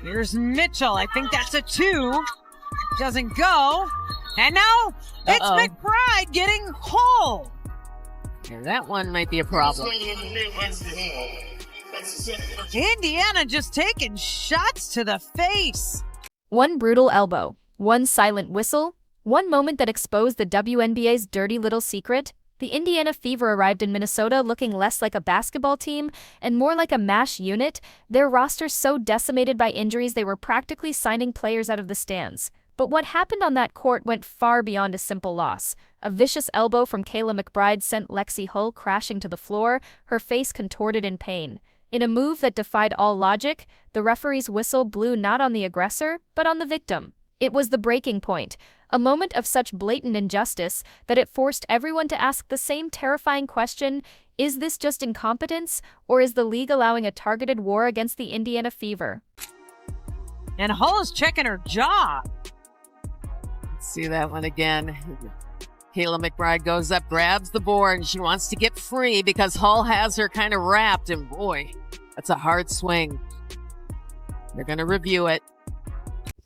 Here's Mitchell. I think that's a 2. Doesn't go. And now it's McBride getting Hull. Yeah, that one might be a problem. Indiana just taking shots to the face. One brutal elbow, one silent whistle, one moment that exposed the WNBA's dirty little secret. The Indiana Fever arrived in Minnesota looking less like a basketball team and more like a MASH unit, their roster so decimated by injuries they were practically signing players out of the stands. But what happened on that court went far beyond a simple loss. A vicious elbow from Kayla McBride sent Lexie Hull crashing to the floor, her face contorted in pain. In a move that defied all logic, the referee's whistle blew not on the aggressor, but on the victim. It was the breaking point, a moment of such blatant injustice that it forced everyone to ask the same terrifying question: is this just incompetence, or is the league allowing a targeted war against the Indiana Fever? And Hull is checking her jaw. Let's see that one again. Kayla McBride goes up, grabs the board, and she wants to get free because Hull has her kind of wrapped, and boy, that's a hard swing. They're going to review it.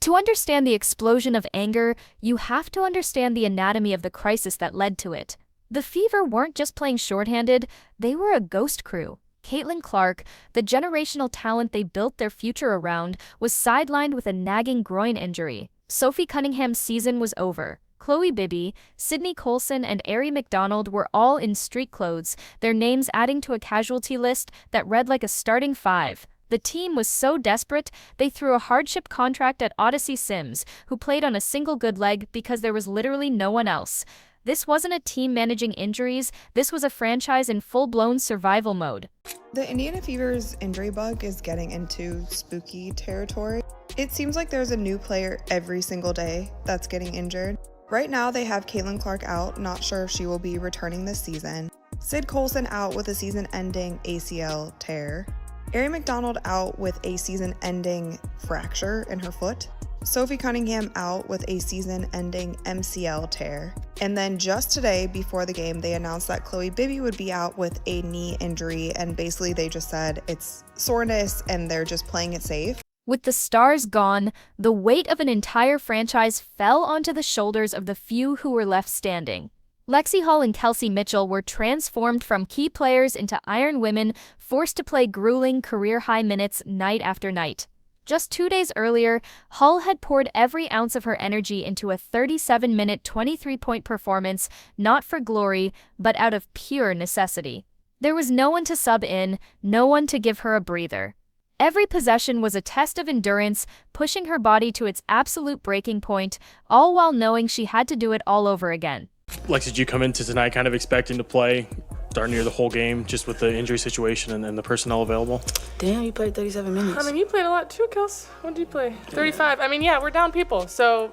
To understand the explosion of anger, you have to understand the anatomy of the crisis that led to it. The Fever weren't just playing shorthanded, they were a ghost crew. Caitlin Clark, the generational talent they built their future around, was sidelined with a nagging groin injury. Sophie Cunningham's season was over. Chloe Bibby, Sydney Colson, and Arie McDonald were all in street clothes, their names adding to a casualty list that read like a starting 5. The team was so desperate, they threw a hardship contract at Odyssey Sims, who played on a single good leg because there was literally no one else. This wasn't a team managing injuries, this was a franchise in full-blown survival mode. The Indiana Fever's injury bug is getting into spooky territory. It seems like there's a new player every single day that's getting injured. Right now they have Caitlin Clark out, not sure if she will be returning this season. Sid Colson out with a season-ending ACL tear. Arie McDonald out with a season-ending fracture in her foot. Sophie Cunningham out with a season-ending MCL tear. And then just today, before the game, they announced that Chloe Bibby would be out with a knee injury, and basically they just said it's soreness and they're just playing it safe. With the stars gone, the weight of an entire franchise fell onto the shoulders of the few who were left standing. Lexie Hull and Kelsey Mitchell were transformed from key players into iron women, forced to play grueling career-high minutes night after night. Just 2 days earlier, Hull had poured every ounce of her energy into a 37-minute, 23-point performance, not for glory, but out of pure necessity. There was no one to sub in, no one to give her a breather. Every possession was a test of endurance, pushing her body to its absolute breaking point, all while knowing she had to do it all over again. Lexie, did you come into tonight kind of expecting to play darn near the whole game just with the injury situation and the personnel available? Damn, you played 37 minutes. I mean, you played a lot too, Kels. What did you play? 35. I mean, yeah, we're down people, so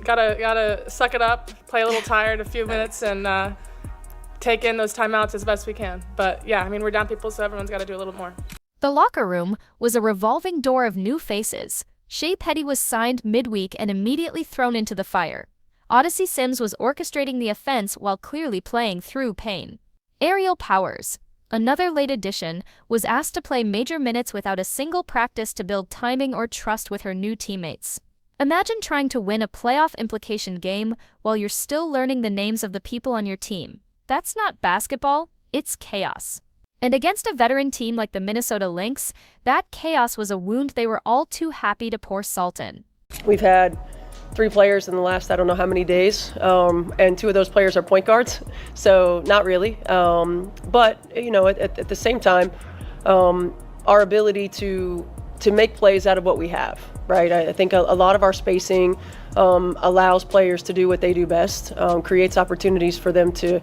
gotta suck it up, play a little tired a few minutes, and take in those timeouts as best we can. But yeah, I mean, we're down people, so everyone's got to do a little more. The locker room was a revolving door of new faces. Shea Petty was signed midweek and immediately thrown into the fire. Odyssey Sims was orchestrating the offense while clearly playing through pain. Ariel Powers, another late addition, was asked to play major minutes without a single practice to build timing or trust with her new teammates. Imagine trying to win a playoff implication game while you're still learning the names of the people on your team. That's not basketball, it's chaos. And against a veteran team like the Minnesota Lynx, that chaos was a wound they were all too happy to pour salt in. We've had 3 players in the last I don't know how many days, and 2 of those players are point guards, so not really. But you know, at the same time, our ability to make plays out of what we have, right? I think a lot of our spacing allows players to do what they do best, creates opportunities for them to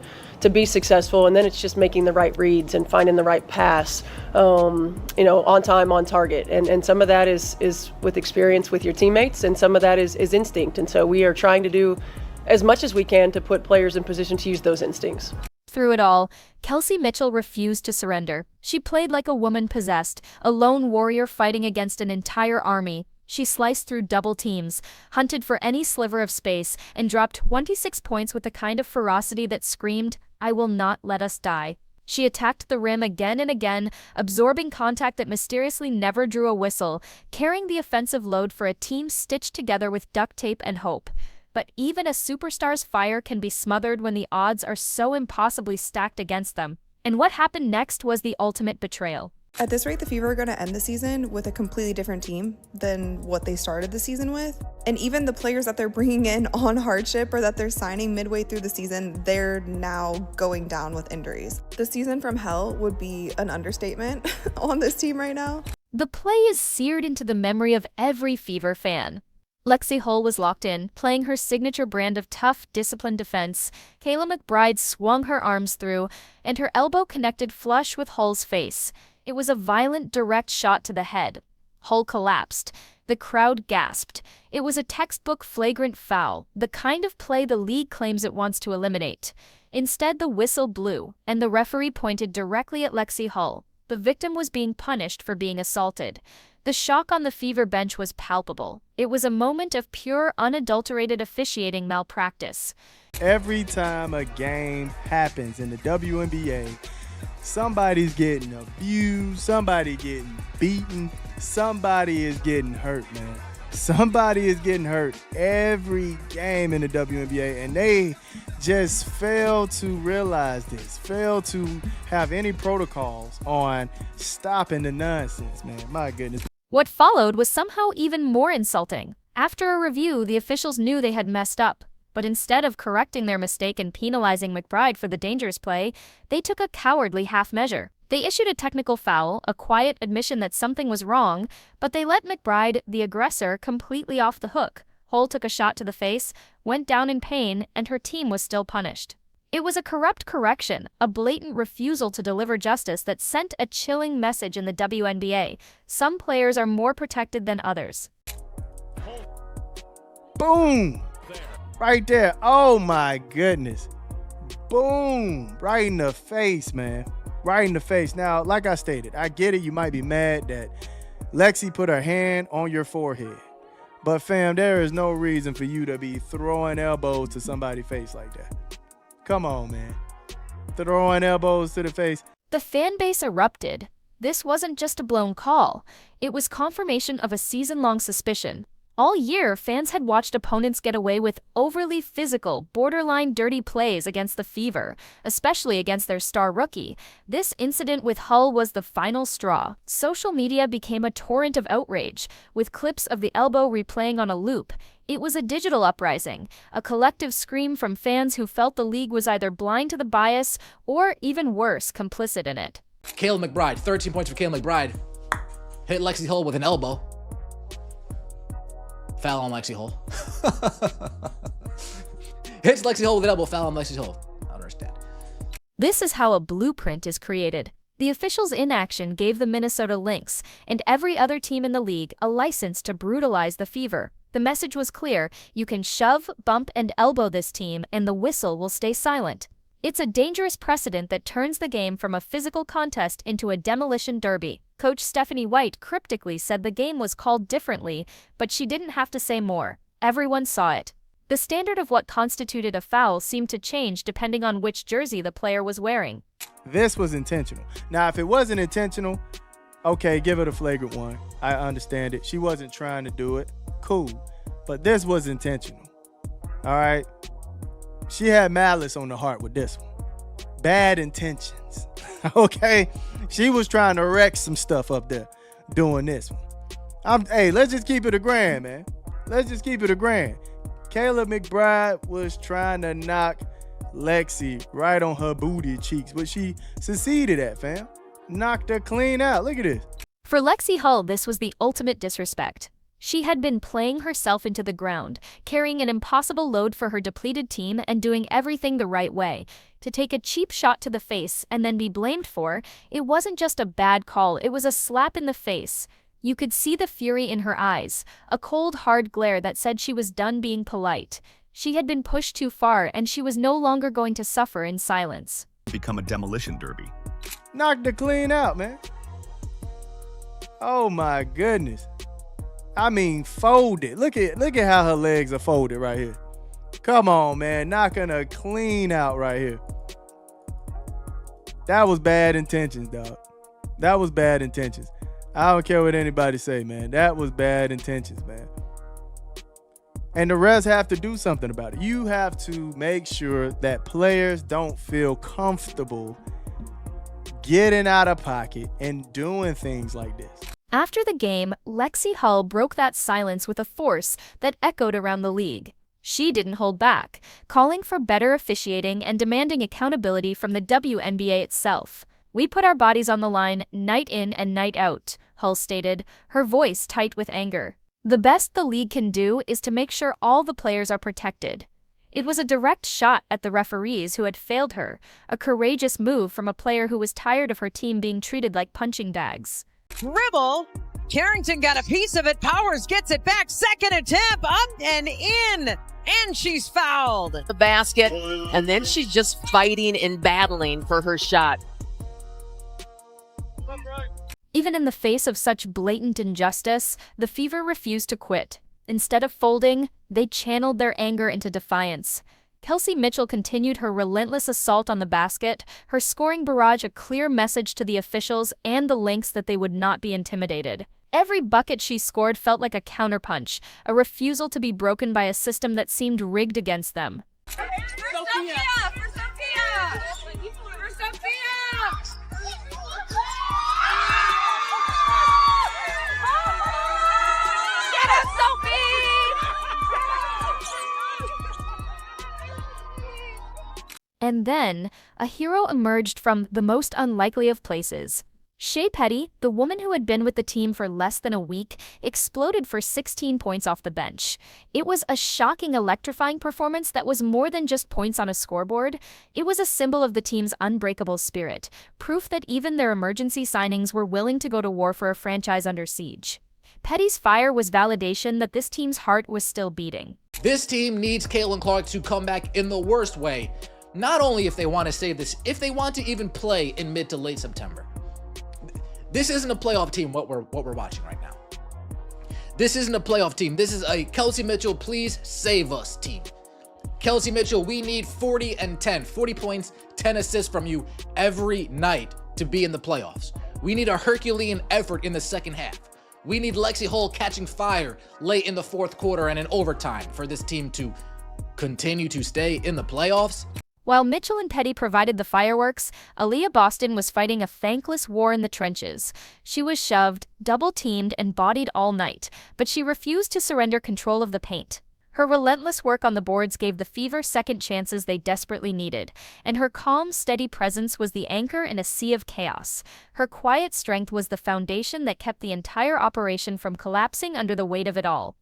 be successful, and then it's just making the right reads and finding the right pass, you know, on time, on target. And some of that is with experience with your teammates, and some of that is instinct. And so we are trying to do as much as we can to put players in position to use those instincts. Through it all, Kelsey Mitchell refused to surrender. She played like a woman possessed, a lone warrior fighting against an entire army. She sliced through double teams, hunted for any sliver of space, and dropped 26 points with the kind of ferocity that screamed, "I will not let us die." She attacked the rim again and again, absorbing contact that mysteriously never drew a whistle, carrying the offensive load for a team stitched together with duct tape and hope. But even a superstar's fire can be smothered when the odds are so impossibly stacked against them. And what happened next was the ultimate betrayal. At this rate, the Fever are going to end the season with a completely different team than what they started the season with. And even the players that they're bringing in on hardship or that they're signing midway through the season, they're now going down with injuries. The season from hell would be an understatement on this team right now. The play is seared into the memory of every Fever fan. Lexie Hull was locked in, playing her signature brand of tough, disciplined defense. Kayla McBride swung her arms through, and her elbow connected flush with Hull's face. It was a violent, direct shot to the head. Hull collapsed. The crowd gasped. It was a textbook flagrant foul, the kind of play the league claims it wants to eliminate. Instead, the whistle blew, and the referee pointed directly at Lexie Hull. The victim was being punished for being assaulted. The shock on the Fever bench was palpable. It was a moment of pure, unadulterated officiating malpractice. Every time a game happens in the WNBA, somebody's getting abused, somebody getting beaten, somebody is getting hurt, man. Somebody is getting hurt every game in the WNBA, and they just fail to realize this, fail to have any protocols on stopping the nonsense, man. My goodness. What followed was somehow even more insulting. After a review, the officials knew they had messed up. But instead of correcting their mistake and penalizing McBride for the dangerous play, they took a cowardly half measure. They issued a technical foul, a quiet admission that something was wrong, but they let McBride, the aggressor, completely off the hook. Hull took a shot to the face, went down in pain, and her team was still punished. It was a corrupt correction, a blatant refusal to deliver justice that sent a chilling message in the WNBA. Some players are more protected than others. Boom! Right there. Oh my goodness. Boom! Right in the face, man. Right in the face. Now, like I stated, I get it. You might be mad that Lexie put her hand on your forehead. But fam, there is no reason for you to be throwing elbows to somebody's face like that. Come on, man. Throwing elbows to the face. The fan base erupted. This wasn't just a blown call. It was confirmation of a season-long suspicion. All year, fans had watched opponents get away with overly physical, borderline dirty plays against the Fever, especially against their star rookie. This incident with Hull was the final straw. Social media became a torrent of outrage, with clips of the elbow replaying on a loop. It was a digital uprising, a collective scream from fans who felt the league was either blind to the bias or, even worse, complicit in it. Kayla McBride, 13 points for Kayla McBride. Hit Lexie Hull with an elbow. Foul on Lexie Hull. Hits Lexie Hull with an elbow, foul on Lexie Hull. I don't understand. This is how a blueprint is created. The officials' inaction gave the Minnesota Lynx and every other team in the league a license to brutalize the Fever. The message was clear: you can shove, bump, and elbow this team, and the whistle will stay silent. It's a dangerous precedent that turns the game from a physical contest into a demolition derby. Coach Stephanie White cryptically said the game was called differently, but she didn't have to say more. Everyone saw it. The standard of what constituted a foul seemed to change depending on which jersey the player was wearing. This was intentional. Now, if it wasn't intentional, okay, give it a flagrant one. I understand it. She wasn't trying to do it. Cool. But this was intentional. All right? She had malice on the heart with this one. Bad intentions. Okay? She was trying to wreck some stuff up there doing this one. Hey, let's just keep it a grand, man. Let's just keep it a grand. Kayla McBride was trying to knock Lexie right on her booty cheeks, but she succeeded at, fam. Knocked her clean out. Look at this. For Lexie Hull, this was the ultimate disrespect. She had been playing herself into the ground, carrying an impossible load for her depleted team and doing everything the right way. To take a cheap shot to the face and then be blamed for, it wasn't just a bad call, it was a slap in the face. You could see the fury in her eyes, a cold, hard glare that said she was done being polite. She had been pushed too far and she was no longer going to suffer in silence. Become a demolition derby. Knocked her clean out, man. Oh my goodness. I mean, folded. Look at how her legs are folded right here. Come on, man. Knocking her clean out right here. That was bad intentions, dog. That was bad intentions. I don't care what anybody say, man. That was bad intentions, man. And the refs have to do something about it. You have to make sure that players don't feel comfortable getting out of pocket and doing things like this. After the game, Lexie Hull broke that silence with a force that echoed around the league. She didn't hold back, calling for better officiating and demanding accountability from the WNBA itself. "We put our bodies on the line night in and night out," Hull stated, her voice tight with anger. "The best the league can do is to make sure all the players are protected." It was a direct shot at the referees who had failed her, a courageous move from a player who was tired of her team being treated like punching bags. Dribble. Carrington got a piece of it. Powers gets it back. Second attempt. Up and in. And she's fouled. The basket, and then she's just fighting and battling for her shot. Even in the face of such blatant injustice, the Fever refused to quit. Instead of folding, they channeled their anger into defiance. Kelsey Mitchell continued her relentless assault on the basket, her scoring barrage a clear message to the officials and the Lynx that they would not be intimidated. Every bucket she scored felt like a counterpunch, a refusal to be broken by a system that seemed rigged against them. And then, a hero emerged from the most unlikely of places. Shea Petty, the woman who had been with the team for less than a week, exploded for 16 points off the bench. It was a shocking, electrifying performance that was more than just points on a scoreboard. It was a symbol of the team's unbreakable spirit, proof that even their emergency signings were willing to go to war for a franchise under siege. Petty's fire was validation that this team's heart was still beating. This team needs Caitlin Clark to come back in the worst way. Not only if they want to save this, if they want to even play in mid to late September. This isn't a playoff team, what we're watching right now. This isn't a playoff team. This is a Kelsey Mitchell, please save us team. Kelsey Mitchell, we need 40 and 10. 40 points, 10 assists from you every night to be in the playoffs. We need a Herculean effort in the second half. We need Lexie Hull catching fire late in the fourth quarter and in overtime for this team to continue to stay in the playoffs. While Mitchell and Petty provided the fireworks, Aaliyah Boston was fighting a thankless war in the trenches. She was shoved, double-teamed, and bodied all night, but she refused to surrender control of the paint. Her relentless work on the boards gave the Fever second chances they desperately needed, and her calm, steady presence was the anchor in a sea of chaos. Her quiet strength was the foundation that kept the entire operation from collapsing under the weight of it all.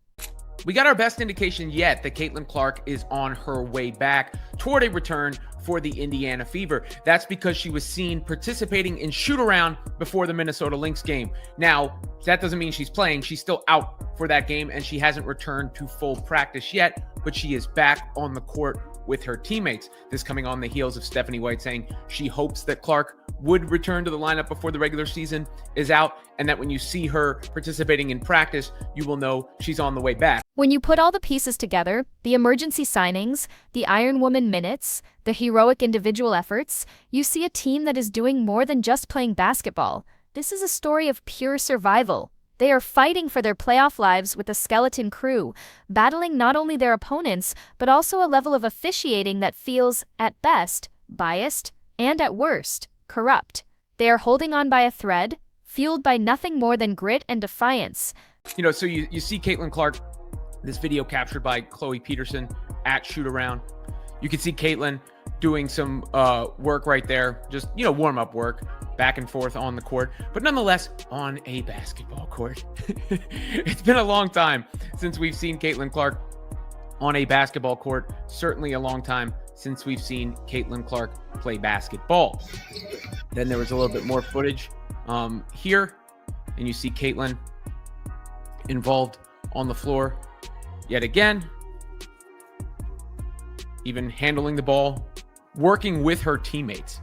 We got our best indication yet that Caitlin Clark is on her way back toward a return for the Indiana Fever. That's because she was seen participating in shoot-around before the Minnesota Lynx game. Now, that doesn't mean she's playing. She's still out for that game, and she hasn't returned to full practice yet, but she is back on the court with her teammates. This coming on the heels of Stephanie White saying she hopes that Clark would return to the lineup before the regular season is out, and that when you see her participating in practice, you will know she's on the way back. When you put all the pieces together, the emergency signings, the Iron Woman minutes, the heroic individual efforts, you see a team that is doing more than just playing basketball. This is a story of pure survival. They are fighting for their playoff lives with a skeleton crew, battling not only their opponents, but also a level of officiating that feels, at best, biased, and at worst, corrupt. They are holding on by a thread, fueled by nothing more than grit and defiance. You know, so you see Caitlin Clark, this video captured by Chloe Peterson at shoot-around. You can see Caitlin doing some work right there, just, you know, warm-up work, back and forth on the court, but nonetheless on a basketball court. It's been a long time since we've seen Caitlin Clark on a basketball court. Certainly a long time since we've seen Caitlin Clark play basketball. Then there was a little bit more footage here, and you see Caitlin involved on the floor yet again, even handling the ball, working with her teammates.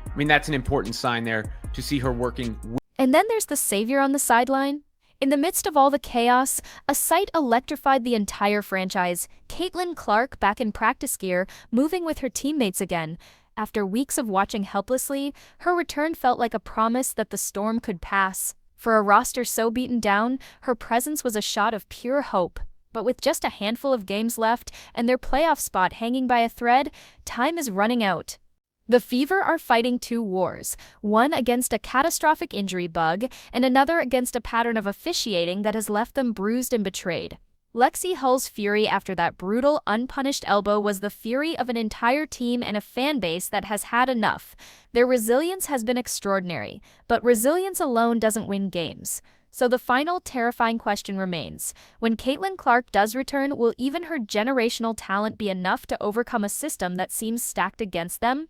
I mean, that's an important sign there to see her working with. And then there's the savior on the sideline. In the midst of all the chaos, a sight electrified the entire franchise. Caitlin Clark back in practice gear, moving with her teammates again. After weeks of watching helplessly, her return felt like a promise that the storm could pass. For a roster so beaten down, her presence was a shot of pure hope. But with just a handful of games left and their playoff spot hanging by a thread, time is running out. The Fever are fighting two wars, one against a catastrophic injury bug and another against a pattern of officiating that has left them bruised and betrayed. Lexie Hull's fury after that brutal, unpunished elbow was the fury of an entire team and a fan base that has had enough. Their resilience has been extraordinary, but resilience alone doesn't win games. So the final terrifying question remains. When Caitlin Clark does return, will even her generational talent be enough to overcome a system that seems stacked against them?